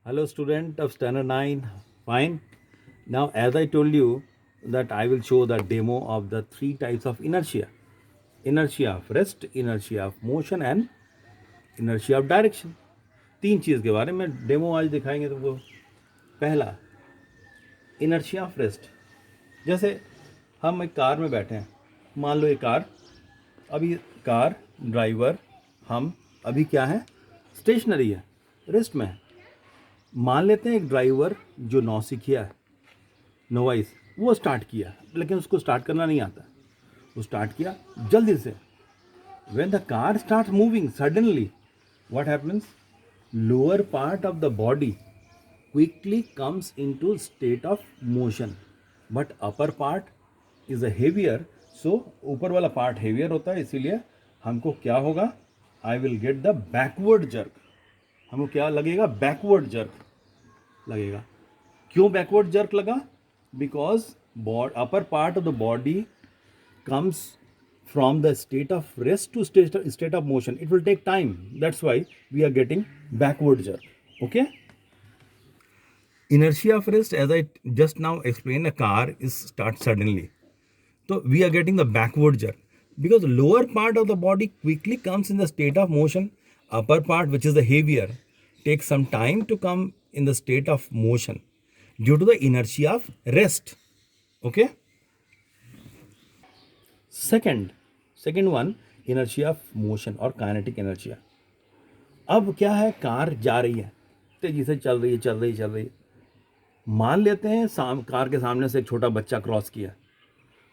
Hello, student of standard 9. Fine. Now, as I told you, that I will show the demo of the three types of inertia: inertia of rest, inertia of motion, and inertia of direction. तीन चीज़ के बारे में demo आज दिखाएंगे तुमको। पहला, inertia of rest. जैसे हम एक कार में बैठे हैं, मान लो ये कार, अभी कार ड्राइवर हम अभी क्या है, स्टेशनरी है, रेस्ट में है। मान लेते हैं एक ड्राइवर जो नौसिखिया है, नोवाइस, वो स्टार्ट किया लेकिन उसको स्टार्ट करना नहीं आता। वो स्टार्ट किया जल्दी से। When the car start moving suddenly, what happens, lower part of the body quickly comes into state of motion, but upper part is a heavier. So ऊपर वाला पार्ट हेवियर होता है, इसीलिए हमको क्या होगा, I will get the backward jerk. हमको क्या लगेगा, बैकवर्ड जर्क लगेगा। क्यों बैकवर्ड जर्क लगा? Because upper part of the body comes from the state of rest to state of motion. It will take time. That's why we are getting backward jerk. Okay. Inertia of rest, as I just now explained, a car is start suddenly. So we are getting the backward jerk because the lower part of the body quickly comes in the state of motion. Upper part, which is the heavier, takes some time to come in the state of motion due to the inertia of rest. Okay. Second one, inertia of motion और kinetic inertia. अब क्या है, car जा रही है, तेजी से चल रही है। मान लेते हैं कार के सामने से एक छोटा बच्चा क्रॉस किया,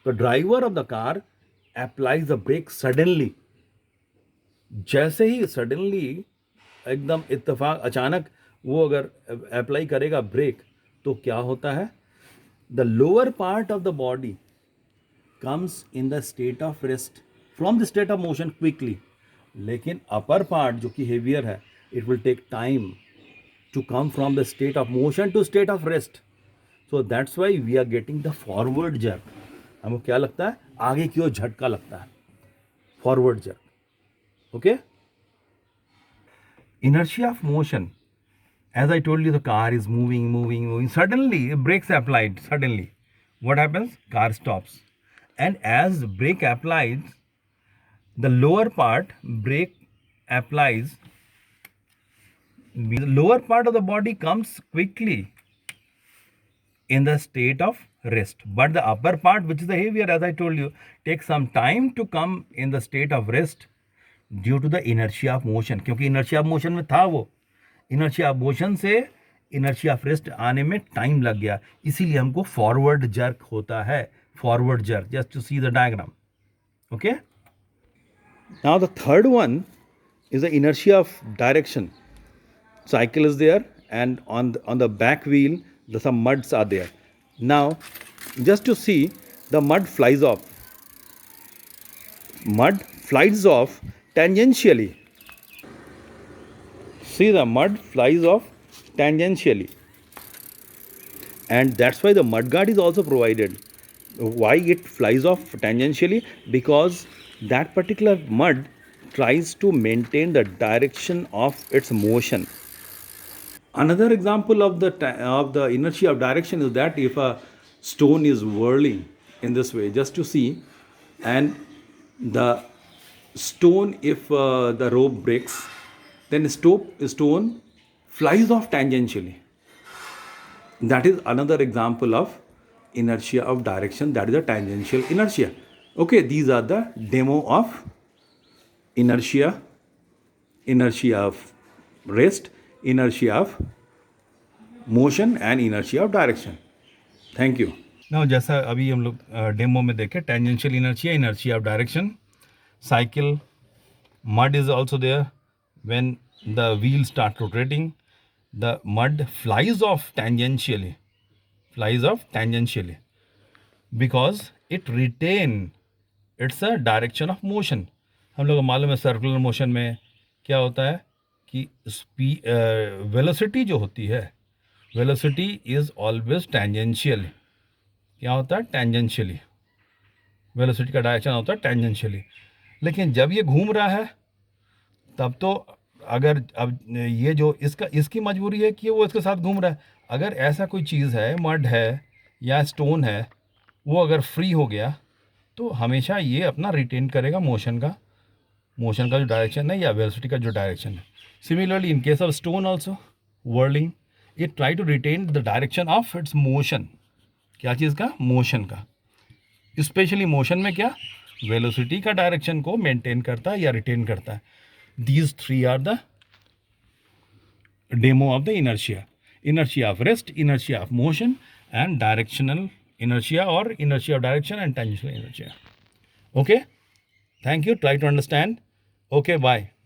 तो driver of the car applies the brake suddenly. जैसे ही सडनली, एकदम इत्तेफाक, अचानक वो अगर अप्लाई करेगा ब्रेक, तो क्या होता है, the lower part of the body comes in the state of rest from the state of motion quickly. लेकिन अपर पार्ट जो कि हेवियर है, it will take time to come from the state of motion to state of rest. So that's why we are getting the forward jerk. हमको क्या लगता है, आगे की ओर झटका लगता है, forward jerk. Okay? Inertia of motion. As I told you, the car is moving. Suddenly, brakes applied. Suddenly, what happens? Car stops. And as brake applies, the lower part brake applies, the lower part of the body comes quickly in the state of rest, but the upper part, which is the heavier, as I told you, takes some time to come in the state of rest due to the inertia of motion. क्योंकि inertia of motion में था वो, inertia of motion से inertia of rest आने में time लग गया, इसीलिए हमको फॉरवर्ड जर्क होता है, forward jerk. Just to see the diagram. Okay. Now the third one is the inertia of direction. Cycle is there, and on the back wheel some muds are there. Now just to see, the mud flies off. Mud flies off tangentially. See, the mud flies off tangentially, and that's why the mud guard is also provided. Why it flies off tangentially? Because that particular mud tries to maintain the direction of its motion. Another example of the inertia of direction is that if a stone is whirling in this way, just to see, and the stone, if the rope breaks, then stone flies off tangentially. That is another example of inertia of direction, that is a tangential inertia. Okay, these are the demo of inertia of rest, inertia of motion, and inertia of direction. Thank you. Now, जैसा अभी हम लोग demo में देखे, tangential inertia, inertia of direction, cycle, mud is also there. When the wheels start rotating, the mud flies off tangentially because it retain its a direction of motion. हम लोग को मालूम है सर्कुलर मोशन में क्या होता है कि वेलोसिटी जो होती है, वेलोसिटी इज ऑलवेज टेंजेंशियल। क्या होता है, टेंजेंशियली, वेलोसिटी का डायरेक्शन होता है टेंजेंशियली। लेकिन जब ये घूम रहा है, तब तो अगर अब ये जो इसकी मजबूरी है कि वो इसके साथ घूम रहा है। अगर ऐसा कोई चीज़ है, मड है या स्टोन है, वो अगर फ्री हो गया तो हमेशा ये अपना रिटेन करेगा मोशन का जो डायरेक्शन है या वेलोसिटी का जो डायरेक्शन है। Similarly in case of stone also whirling, it try to retain the direction of its motion। क्या चीज़ का? मोशन का। स्पेशली मोशन में क्या, वेलोसिटी का डायरेक्शन को मेंटेन करता है या रिटेन करता है। These three are the demo of the inertia of rest, inertia of motion and directional inertia or inertia of direction and tangential inertia. Okay, thank you, try to understand. Okay, bye.